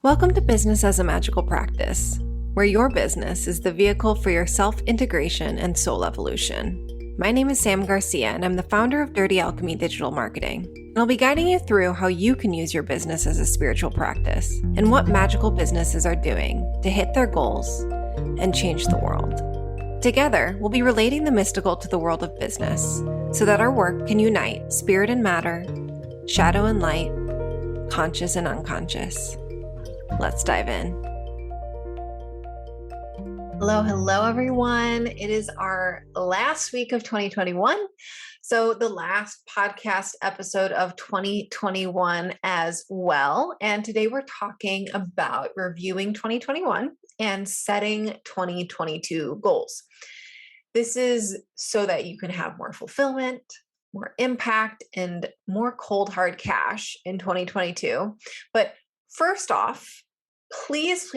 Welcome to Business as a Magical Practice, where your business is the vehicle for your self-integration and soul evolution. My name is Sam Garcia, and I'm the founder of Dirty Alchemy Digital Marketing. And I'll be guiding you through how you can use your business as a spiritual practice and what magical businesses are doing to hit their goals and change the world. Together, we'll be relating the mystical to the world of business so that our work can unite spirit and matter, shadow and light, conscious and unconscious. Let's dive in. Hello, everyone. It is our last week of 2021. So the last podcast episode of 2021 as well. And today we're talking about reviewing 2021 and setting 2022 goals. This is so that you can have more fulfillment, more impact, and more cold hard cash in 2022. But first off, please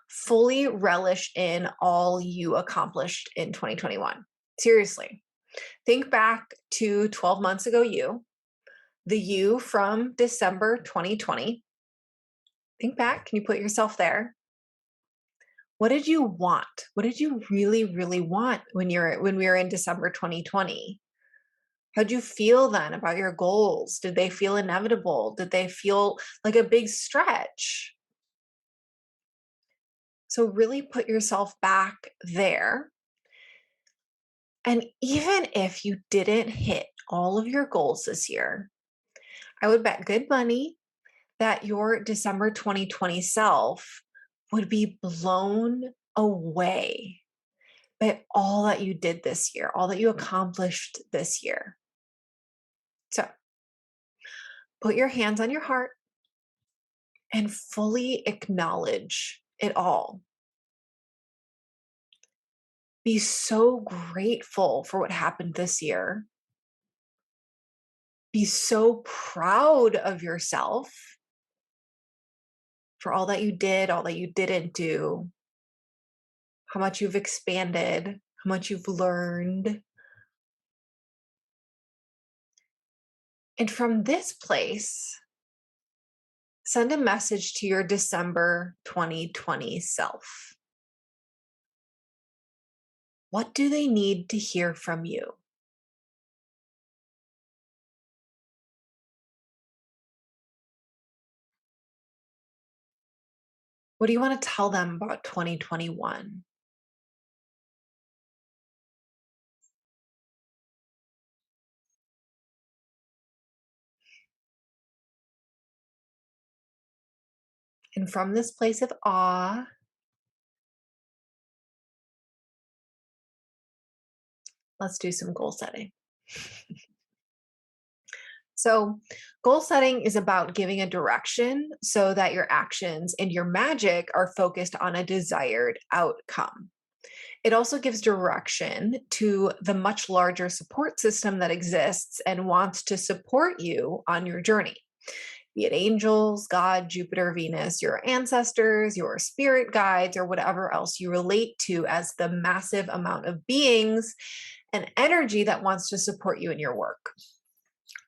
fully relish in all you accomplished in 2021. Seriously, think back to 12 months ago, the you from December 2020. Think back, can you put yourself there? What did you want? What did you really want when we were in December 2020? How'd you feel then about your goals? Did they feel inevitable? Did they feel like a big stretch? So really put yourself back there. And even if you didn't hit all of your goals this year, I would bet good money that your December 2020 self would be blown away by all that you did this year, all that you accomplished this year. So put your hands on your heart and fully acknowledge it all. Be so grateful for what happened this year. Be so proud of yourself for all that you did, all that you didn't do, how much you've expanded, how much you've learned. And from this place, send a message to your December 2020 self. What do they need to hear from you? What do you want to tell them about 2021? And from this place of awe, let's do some goal setting. So, goal setting is about giving a direction so that your actions and your magic are focused on a desired outcome. It also gives direction to the much larger support system that exists and wants to support you on your journey. Be it angels, God, Jupiter, Venus, your ancestors, your spirit guides, or whatever else you relate to as the massive amount of beings and energy that wants to support you in your work.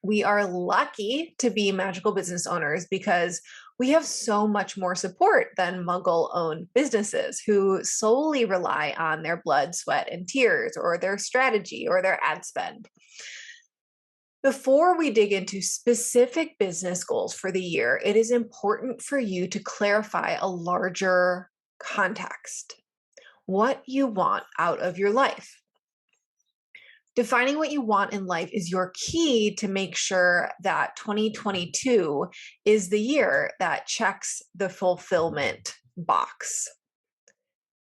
We are lucky to be magical business owners because we have so much more support than Muggle-owned businesses who solely rely on their blood, sweat, and tears, or their strategy, or their ad spend. Before we dig into specific business goals for the year, it is important for you to clarify a larger context. What you want out of your life. Defining what you want in life is your key to make sure that 2022 is the year that checks the fulfillment box.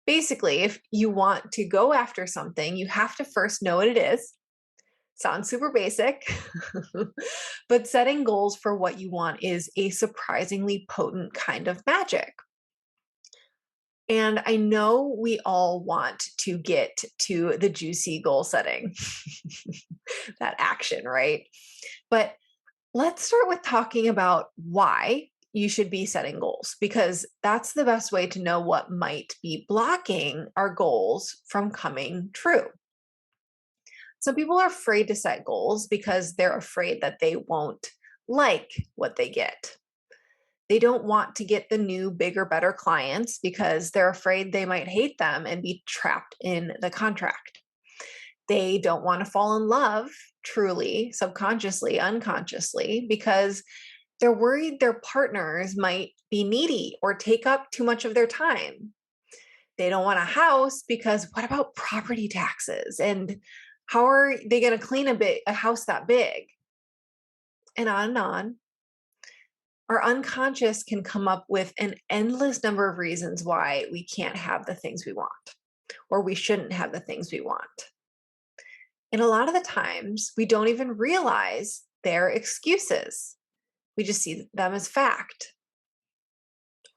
Basically, if you want to go after something, you have to first know what it is. Sounds super basic, but setting goals for what you want is a surprisingly potent kind of magic. And I know we all want to get to the juicy goal setting, that action, right? But let's start with talking about why you should be setting goals, because that's the best way to know what might be blocking our goals from coming true. Some people are afraid to set goals because they're afraid that they won't like what they get. They don't want to get the new, bigger, better clients because they're afraid they might hate them and be trapped in the contract. They don't want to fall in love truly, subconsciously, unconsciously, because they're worried their partners might be needy or take up too much of their time. They don't want a house because what about property taxes? And how are they going to clean a house that big? And on and on. Our unconscious can come up with an endless number of reasons why we can't have the things we want or we shouldn't have the things we want. And a lot of the times we don't even realize they're excuses. We just see them as fact.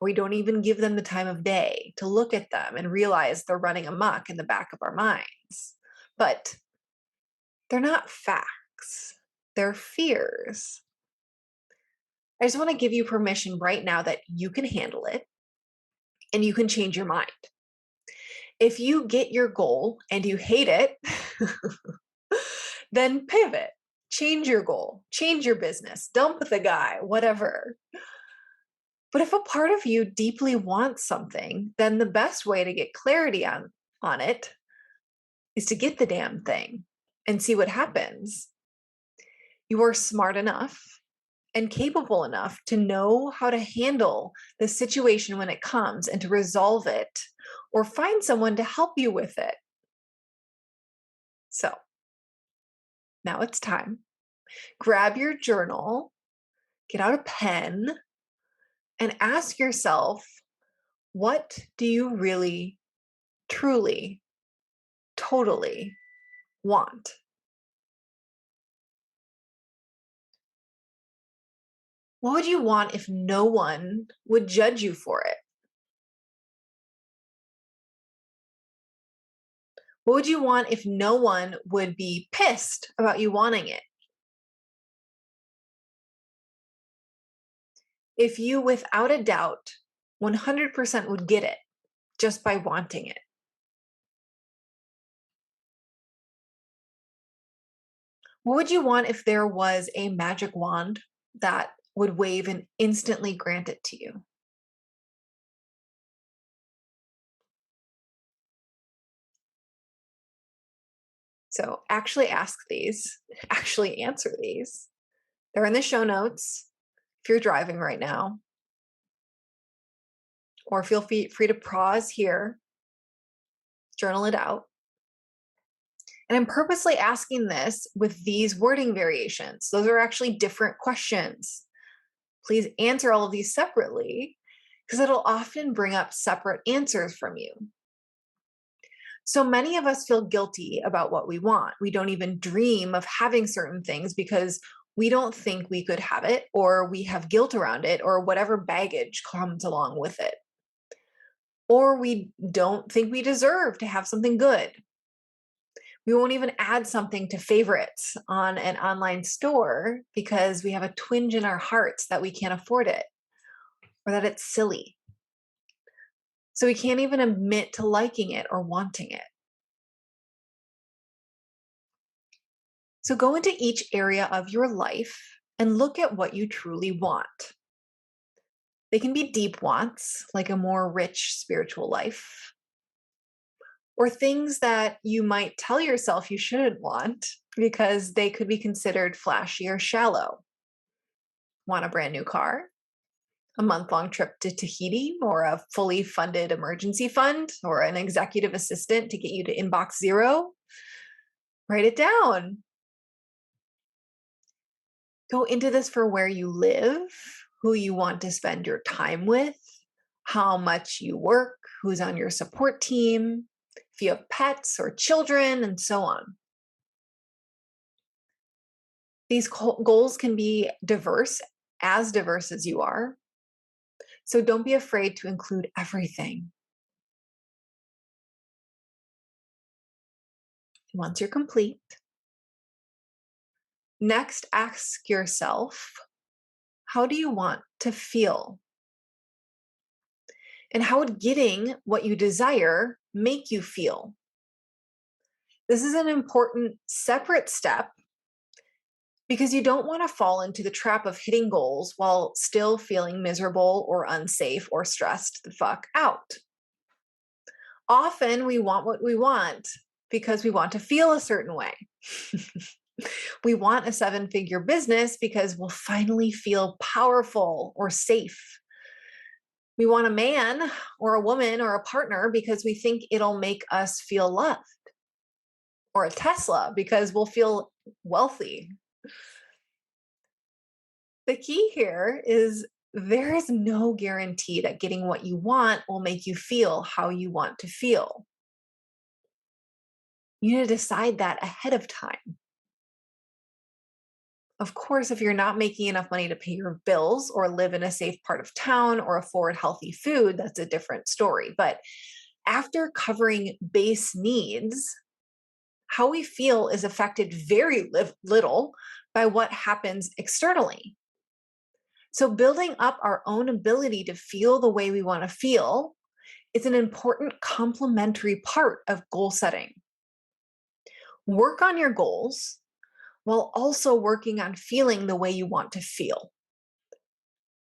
We don't even give them the time of day to look at them and realize they're running amok in the back of our minds. But they're not facts, they're fears. I just want to give you permission right now that you can handle it and you can change your mind. If you get your goal and you hate it, then pivot, change your goal, change your business, dump the guy, whatever. But if a part of you deeply wants something, then the best way to get clarity on it is to get the damn thing and see what happens. You are smart enough and capable enough to know how to handle the situation when it comes and to resolve it or find someone to help you with it. So now it's time. Grab your journal, get out a pen, and ask yourself, what do you really, truly, totally want? What would you want if no one would judge you for it? What would you want if no one would be pissed about you wanting it? If you, without a doubt, 100% would get it just by wanting it? What would you want if there was a magic wand that would wave and instantly grant it to you? So actually ask these, actually answer these. They're in the show notes if you're driving right now. Or feel free to pause here, journal it out. And I'm purposely asking this with these wording variations. Those are actually different questions. Please answer all of these separately because it'll often bring up separate answers from you. So many of us feel guilty about what we want. We don't even dream of having certain things because we don't think we could have it, or we have guilt around it, or whatever baggage comes along with it. Or we don't think we deserve to have something good. We won't even add something to favorites on an online store because we have a twinge in our hearts that we can't afford it or that it's silly. So we can't even admit to liking it or wanting it. So go into each area of your life and look at what you truly want. They can be deep wants, like a more rich spiritual life, or things that you might tell yourself you shouldn't want because they could be considered flashy or shallow. Want a brand new car? A month-long trip to Tahiti, or a fully funded emergency fund, or an executive assistant to get you to inbox zero? Write it down. Go into this for where you live, who you want to spend your time with, how much you work, who's on your support team, if you have pets or children, and so on. These goals can be diverse as you are. So don't be afraid to include everything. Once you're complete, next ask yourself, how do you want to feel? And how would getting what you desire make you feel? This is an important separate step because you don't want to fall into the trap of hitting goals while still feeling miserable or unsafe or stressed the fuck out. Often we want what we want because we want to feel a certain way. We want a 7-figure business because we'll finally feel powerful or safe. We want a man or a woman or a partner because we think it'll make us feel loved, or a Tesla because we'll feel wealthy. The key here is there is no guarantee that getting what you want will make you feel how you want to feel. You need to decide that ahead of time. Of course, if you're not making enough money to pay your bills or live in a safe part of town or afford healthy food, that's a different story. But after covering base needs, how we feel is affected very little by what happens externally. So, building up our own ability to feel the way we want to feel is an important complementary part of goal setting. Work on your goals while also working on feeling the way you want to feel.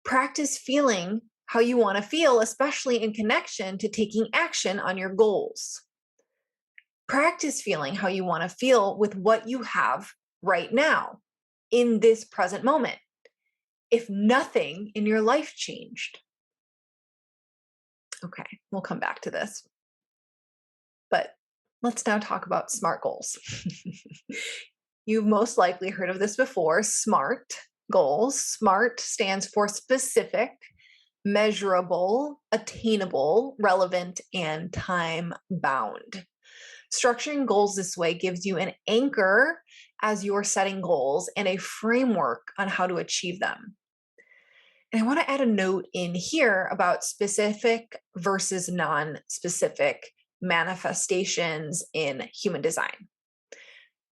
Practice feeling how you want to feel, especially in connection to taking action on your goals. Practice feeling how you want to feel with what you have right now in this present moment, if nothing in your life changed. Okay, we'll come back to this. But let's now talk about SMART goals. You've most likely heard of this before, SMART goals. SMART stands for specific, measurable, attainable, relevant, and time-bound. Structuring goals this way gives you an anchor as you're setting goals and a framework on how to achieve them. And I want to add a note in here about specific versus non-specific manifestations in human design.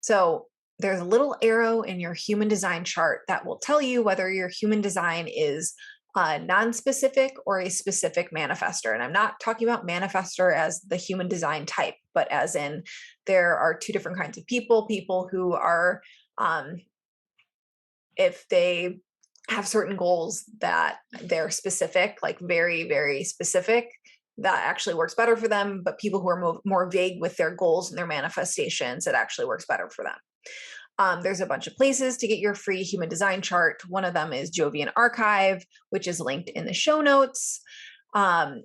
So there's a little arrow in your human design chart that will tell you whether your human design is non-specific or a specific manifestor. And I'm not talking about manifestor as the human design type, but as in there are two different kinds of people who are, if they have certain goals that they're specific, like very, very specific, that actually works better for them. But people who are more vague with their goals and their manifestations, it actually works better for them. There's a bunch of places to get your free human design chart. One of them is Jovian Archive, which is linked in the show notes. The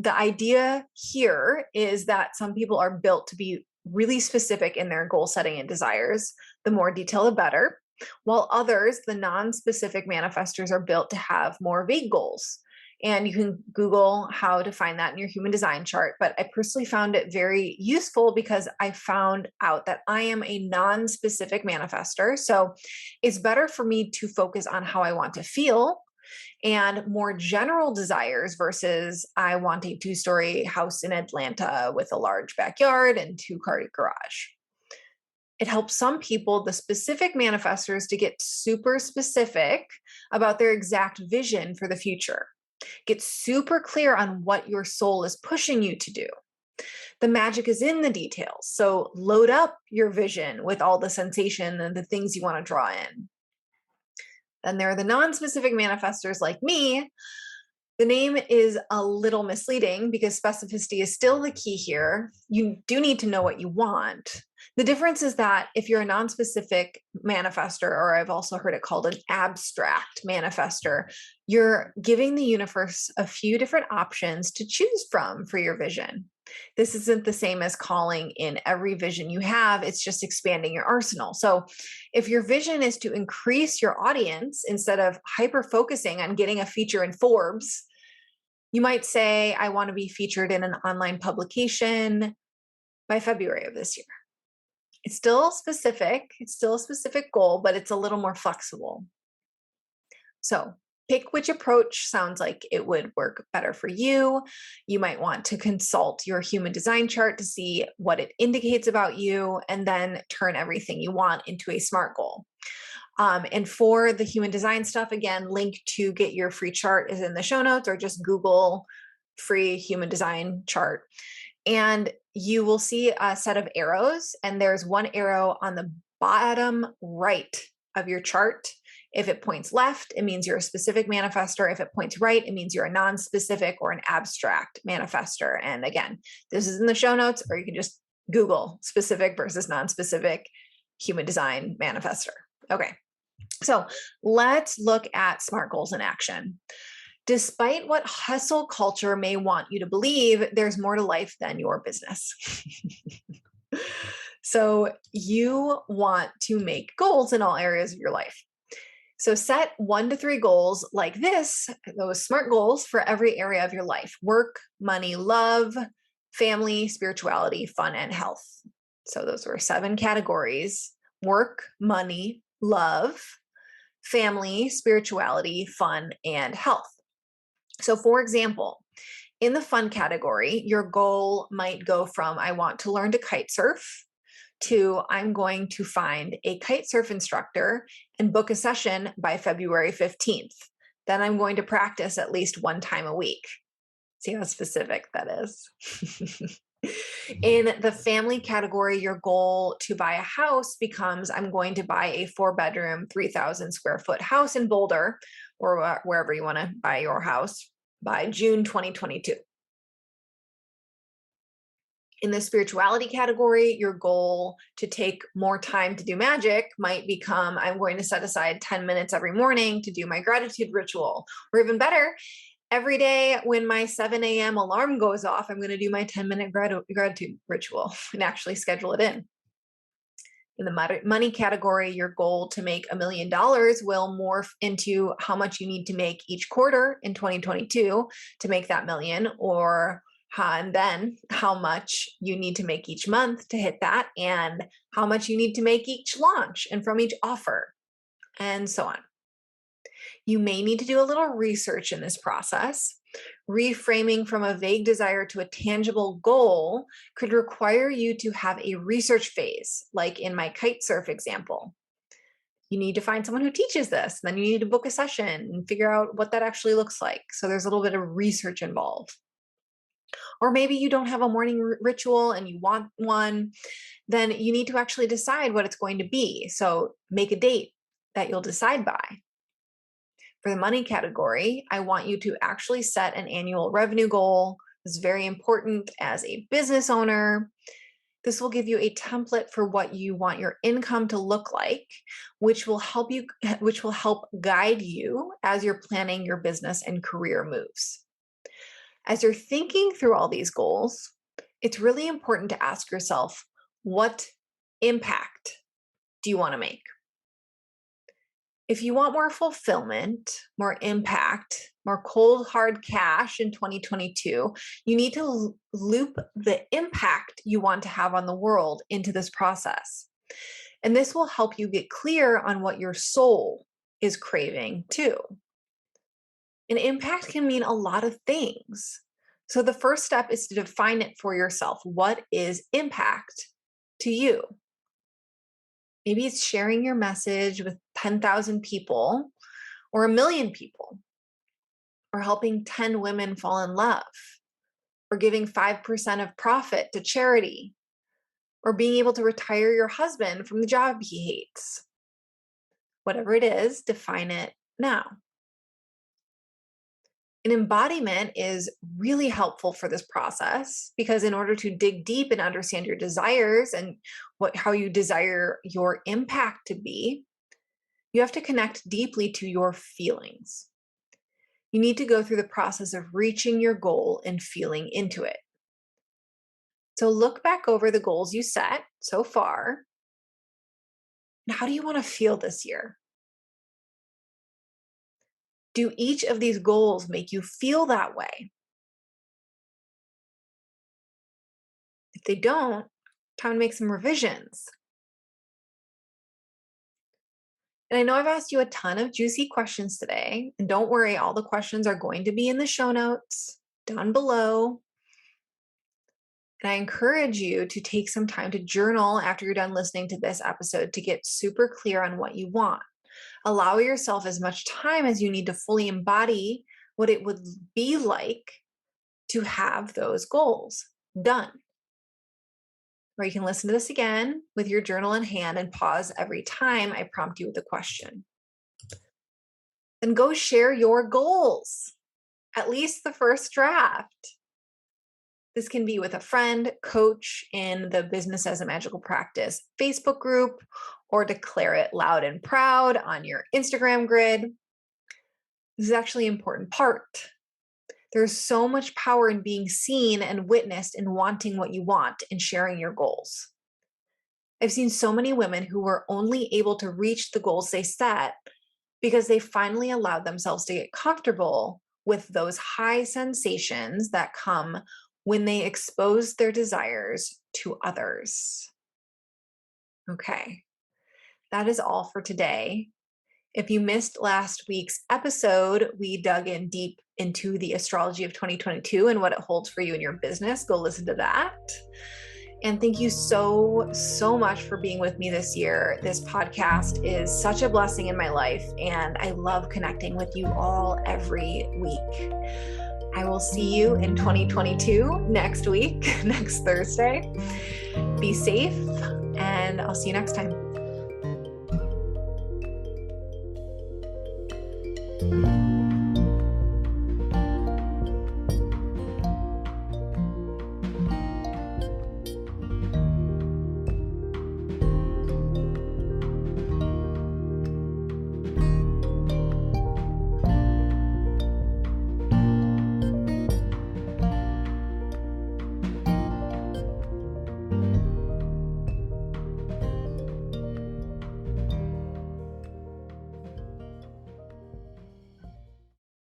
idea here is that some people are built to be really specific in their goal setting and desires. The more detail, the better. While others, the non-specific manifestors, are built to have more vague goals. And you can Google how to find that in your human design chart. But I personally found it very useful because I found out that I am a non-specific manifestor. So it's better for me to focus on how I want to feel and more general desires versus I want a 2-story house in Atlanta with a large backyard and 2-car garage. It helps some people, the specific manifestors, to get super specific about their exact vision for the future. Get super clear on what your soul is pushing you to do. The magic is in the details. So load up your vision with all the sensation and the things you want to draw in. Then there are the non-specific manifestors like me. The name is a little misleading because specificity is still the key here. You do need to know what you want. The difference is that if you're a non-specific manifestor, or I've also heard it called an abstract manifestor, you're giving the universe a few different options to choose from for your vision. This isn't the same as calling in every vision you have. It's just expanding your arsenal. So if your vision is to increase your audience instead of hyper-focusing on getting a feature in Forbes, you might say, I want to be featured in an online publication by February of this year. It's still specific. It's still a specific goal, but it's a little more flexible. So pick which approach sounds like it would work better for you. You might want to consult your human design chart to see what it indicates about you, and then turn everything you want into a SMART goal. And for the human design stuff, again, link to get your free chart is in the show notes, or just Google free human design chart. And you will see a set of arrows, and there's one arrow on the bottom right of your chart. If it points left, it means you're a specific manifestor. If it points right, it means you're a non-specific or an abstract manifestor. And again, this is in the show notes, or you can just Google specific versus non-specific human design manifestor. Okay, so let's look at SMART goals in action. Despite what hustle culture may want you to believe, there's more to life than your business. So you want to make goals in all areas of your life. So set 1 to 3 goals like this, those SMART goals for every area of your life: work, money, love, family, spirituality, fun, and health. So those were 7 categories: work, money, love, family, spirituality, fun, and health. So for example, in the fun category, your goal might go from I want to learn to kite surf to I'm going to find a kite surf instructor and book a session by February 15th. Then I'm going to practice at least 1 time a week. See how specific that is? In the family category, your goal to buy a house becomes I'm going to buy a 4-bedroom, 3,000 square foot house in Boulder, or wherever you want to buy your house, by June 2022. In the spirituality category, your goal to take more time to do magic might become I'm going to set aside 10 minutes every morning to do my gratitude ritual. Or even better, every day when my 7 a.m. alarm goes off, I'm going to do my 10-minute gratitude ritual and actually schedule it in. In the money category, your goal to make $1 million will morph into how much you need to make each quarter in 2022 to make that million, and then how much you need to make each month to hit that, and how much you need to make each launch and from each offer, and so on. You may need to do a little research in this process. Reframing from a vague desire to a tangible goal could require you to have a research phase, like in my kite surf example. You need to find someone who teaches this, and then you need to book a session and figure out what that actually looks like. So there's a little bit of research involved. Or maybe you don't have a morning ritual and you want one, then you need to actually decide what it's going to be. So make a date that you'll decide by. For the money category, I want you to actually set an annual revenue goal. It's very important as a business owner. This will give you a template for what you want your income to look like, which will help guide you as you're planning your business and career moves. As you're thinking through all these goals, it's really important to ask yourself, what impact do you want to make? If you want more fulfillment, more impact, more cold, hard cash in 2022, you need to loop the impact you want to have on the world into this process. And this will help you get clear on what your soul is craving too. And impact can mean a lot of things. So the first step is to define it for yourself. What is impact to you? Maybe it's sharing your message with 10,000 people or 1 million people, or helping 10 women fall in love, or giving 5% of profit to charity, or being able to retire your husband from the job he hates. Whatever it is, define it now. An embodiment is really helpful for this process because in order to dig deep and understand your desires and how you desire your impact to be, you have to connect deeply to your feelings. You need to go through the process of reaching your goal and feeling into it. So look back over the goals you set so far. And how do you want to feel this year? Do each of these goals make you feel that way? If they don't, time to make some revisions. And I know I've asked you a ton of juicy questions today, and don't worry, all the questions are going to be in the show notes down below. And I encourage you to take some time to journal after you're done listening to this episode to get super clear on what you want. Allow yourself as much time as you need to fully embody what it would be like to have those goals done. or you can listen to this again with your journal in hand and pause every time I prompt you with a question. Then go share your goals, at least the first draft. This can be with a friend, coach in the Business as a Magical Practice Facebook group, or declare it loud and proud on your Instagram grid. This is actually an important part. There's so much power in being seen and witnessed in wanting what you want and sharing your goals. I've seen so many women who were only able to reach the goals they set because they finally allowed themselves to get comfortable with those high sensations that come when they expose their desires to others. Okay, that is all for today. If you missed last week's episode, we dug in deep into the astrology of 2022 and what it holds for you in your business. Go listen to that. And thank you so, so much for being with me this year. This podcast is such a blessing in my life, and I love connecting with you all every week. I will see you in 2022 next week, next Thursday. Be safe, and I'll see you next time.